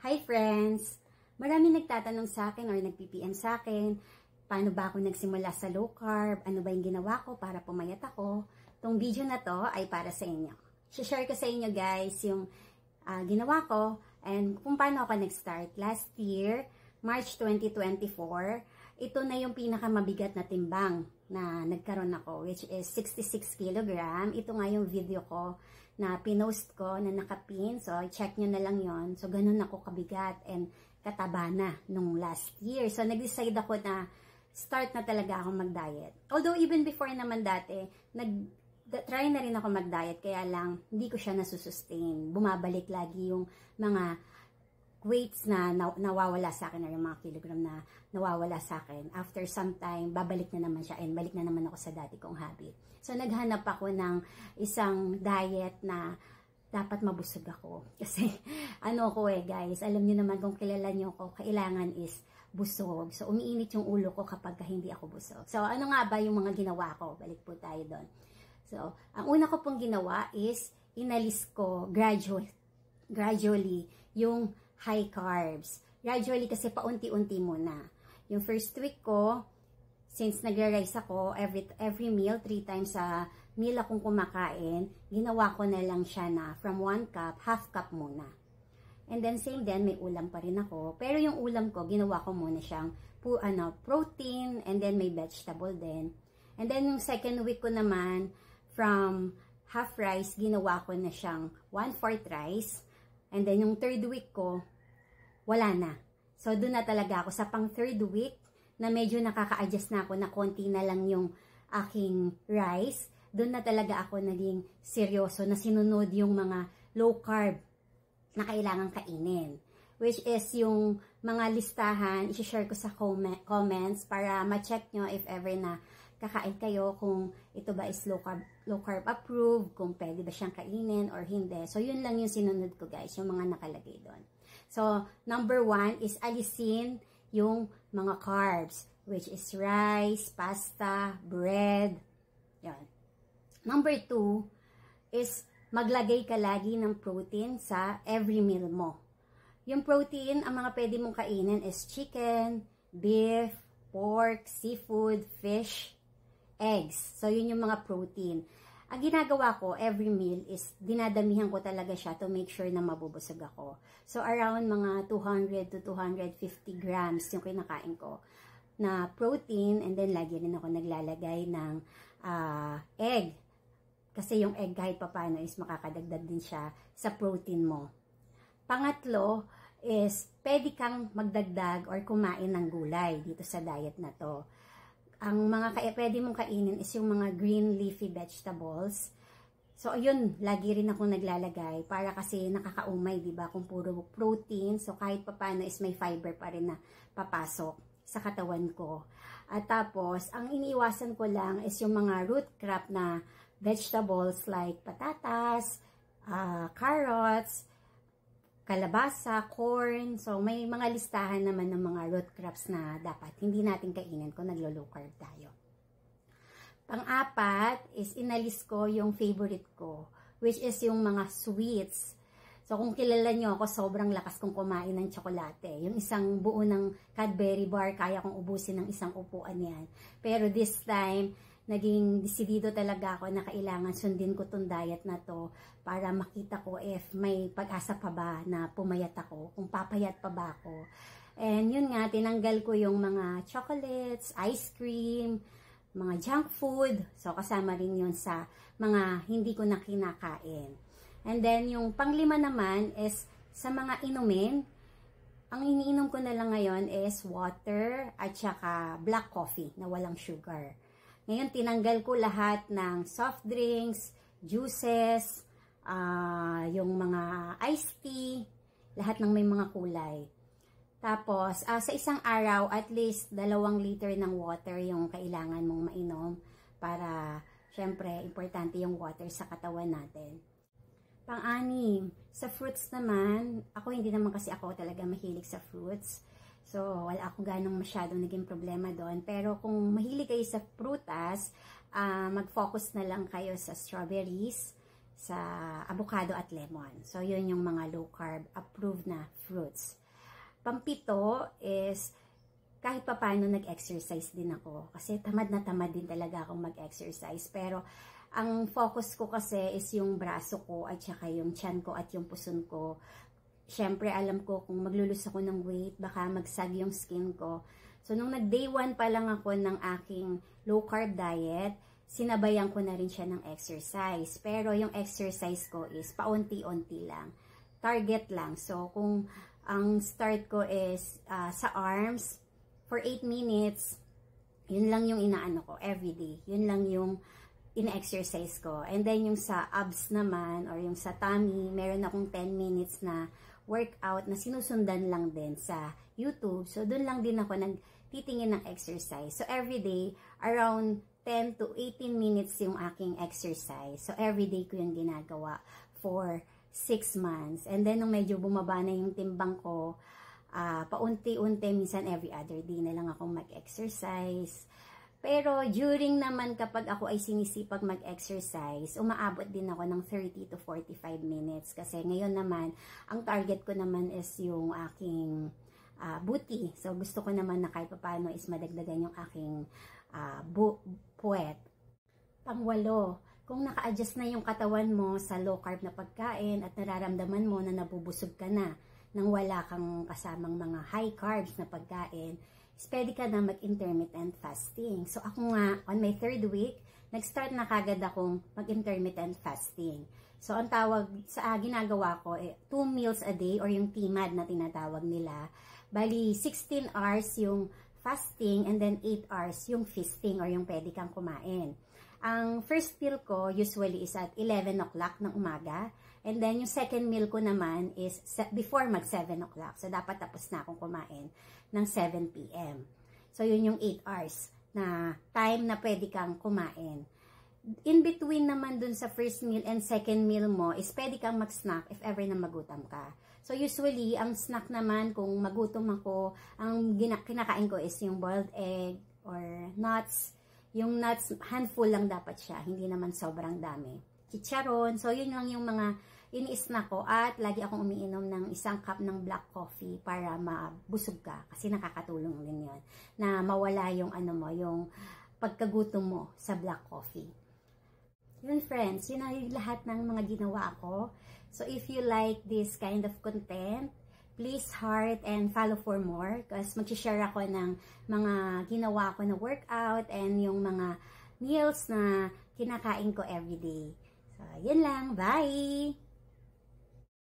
Hi friends! Marami nagtatanong sa akin or nag-PPM sa akin, paano ba ako nagsimula sa low carb? Ano ba yung ginawa ko para pumayat ako? Itong video na to ay para sa inyo. Share ko sa inyo guys yung ginawa ko and kung paano ako nag-start. Last year, March 2024, ito na yung pinakamabigat na timbang na nagkaroon ako, which is 66 kg. Ito nga yung video ko na pinost ko na nakapin. So, check nyo na lang yon. So, ganun ako kabigat and kataba na nung last year. So, nag-decide ako na start na talaga ako mag-diet. Although, even before naman dati, try na rin ako mag-diet. Kaya lang, hindi ko siya nasusustain. Bumabalik lagi yung mga weights na nawawala sa akin or yung mga kilogram na nawawala sa akin. After some time, babalik na naman siya and balik na naman ako sa dati kong habit. So, naghanap ako ng isang diet na dapat mabusog ako. Kasi, ano ko guys, alam niyo naman kung kilala niyo ako, kailangan is busog. So, umiinit yung ulo ko kapag hindi ako busog. So, ano nga ba yung mga ginawa ko? Balik po tayo doon. So, ang una ko pong ginawa is, inalis ko gradually yung high carbs. Gradually kasi paunti-unti muna. Yung first week ko, since nagre-rice ako, every meal, 3 times sa meal akong kumakain, ginawa ko na lang siya na from 1 cup, half cup muna. And then same din, may ulam pa rin ako. Pero yung ulam ko, ginawa ko muna siyang protein, and then may vegetable din. And then yung second week ko naman, from half rice, ginawa ko na siyang 1/4 rice. And then yung third week ko, wala na. So, doon na talaga ako sa pang third week na medyo nakaka-adjust na ako na konti na lang yung aking rice. Doon na talaga ako naging seryoso na sinunod yung mga low carb na kailangan kainin. Which is yung mga listahan, i-share ko sa comments para ma-check nyo if ever na kakain kayo kung ito ba is low carb approved, kung pwede ba siyang kainin or hindi. So, yun lang yung sinunod ko guys, yung mga nakalagay doon. So, number 1 is alisin yung mga carbs, which is rice, pasta, bread. Yan. Number 2 is maglagay ka lagi ng protein sa every meal mo. Yung protein, ang mga pwede mong kainin is chicken, beef, pork, seafood, fish, eggs. So, yun yung mga protein. Ang ginagawa ko, every meal is dinadamihan ko talaga siya to make sure na mabubusog ako. So, around mga 200 to 250 grams yung kinakain ko na protein. And then, lagi rin ako naglalagay ng egg. Kasi yung egg kahit papano is makakadagdag din siya sa protein mo. Pangatlo is pwede kang magdagdag or kumain ng gulay dito sa diet na to. Ang mga pwede mong kainin is yung mga green leafy vegetables. So, ayun, lagi rin ako naglalagay para kasi nakakaumay, diba? Kung puro protein, so kahit papano is may fiber pa rin na papasok sa katawan ko. At tapos, ang iniiwasan ko lang is yung mga root crop na vegetables like patatas, carrots, kalabasa, corn. So, may mga listahan naman ng mga root crops na dapat hindi natin kainin kung naglo-low carb tayo. Pang-apat is inalis ko yung favorite ko, which is yung mga sweets. So, kung kilala nyo ako, sobrang lakas kong kumain ng tsokolate. Yung isang buo ng Cadbury bar, kaya kong ubusin ng isang upuan yan. Pero this time, naging desidido talaga ako na kailangan sundin ko tong diet na to para makita ko if may pag-asa pa ba na pumayat ako, kung papayat pa ba ako. And yun nga, tinanggal ko yung mga chocolates, ice cream, mga junk food. So, kasama rin yun sa mga hindi ko na kinakain. And then, yung panglima naman is sa mga inumin. Ang iniinom ko na lang ngayon is water at saka black coffee na walang sugar. Ngayon, tinanggal ko lahat ng soft drinks, juices, yung mga iced tea, lahat ng may mga kulay. Tapos, sa isang araw, at least 2 liter ng water yung kailangan mong mainom para, syempre, importante yung water sa katawan natin. Pang-anim, sa fruits naman, hindi naman kasi ako talaga mahilig sa fruits. So, wala akong ganong masyadong naging problema doon. Pero kung mahilig kayo sa prutas, mag-focus na lang kayo sa strawberries, sa avocado at lemon. So, yun yung mga low carb approved na fruits. Pampito is kahit papaano nag-exercise din ako. Kasi tamad na tamad din talaga akong mag-exercise. Pero ang focus ko kasi is yung braso ko at saka yung tiyan ko at yung puson ko. Siyempre, alam ko kung maglulus ako ng weight, baka magsag yung skin ko. So, nung nag-day 1 pa lang ako ng aking low carb diet, sinabayan ko na rin siya ng exercise. Pero yung exercise ko is paunti-unti lang. Target lang. So, kung ang start ko is sa arms, for 8 minutes, yun lang yung inaano ko everyday. Yun lang yung ina-exercise ko. And then yung sa abs naman, or yung sa tummy, meron akong 10 minutes na workout na sinusundan lang din sa YouTube. So, dun lang din ako nagtitingin ng exercise. So, everyday, around 10 to 18 minutes yung aking exercise. So, everyday ko yung ginagawa for 6 months. And then, nung medyo bumaba na yung timbang ko, paunti-unti, minsan every other day na lang ako mag-exercise. Pero, during naman kapag ako ay sinisipag mag-exercise, umaabot din ako ng 30 to 45 minutes. Kasi ngayon naman, ang target ko naman is yung aking booty. So, gusto ko naman na kahit paano is madagdagan yung aking puwet. Pang-8, kung naka-adjust na yung katawan mo sa low carb na pagkain at nararamdaman mo na nabubusog ka na nang wala kang kasamang mga high carbs na pagkain, is pwede ka na mag-intermittent fasting. So ako nga, on my 3rd week, nag-start na kagad akong mag-intermittent fasting. So ang tawag sa ginagawa ko, 2 meals a day or yung TMAD na tinatawag nila. Bali, 16 hours yung fasting and then 8 hours yung feasting or yung pwede kang kumain. Ang first meal ko usually is at 11 o'clock ng umaga. And then yung second meal ko naman is before mag 7 o'clock. So dapat tapos na akong kumain ng 7 p.m. So yun yung 8 hours na time na pwede kang kumain. In between naman dun sa first meal and second meal mo is pwede kang mag-snack if ever na magutom ka. So usually, ang snack naman kung magutom ako, ang kinakain ko is yung boiled egg or nuts. Yung nuts, handful lang dapat siya, hindi naman sobrang dami. Chicharon, so yun lang yung mga ini-snack ko at lagi akong umiinom ng 1 cup ng black coffee para mabusog ka kasi nakakatulong din yun na mawala yung yung pagkagutom mo sa black coffee. Yun friends, yun ang lahat ng mga ginawa ko. So if you like this kind of content, please heart and follow for more kasi mag-share ako ng mga ginawa ko na workout and yung mga meals na kinakain ko everyday. So, yun lang. Bye!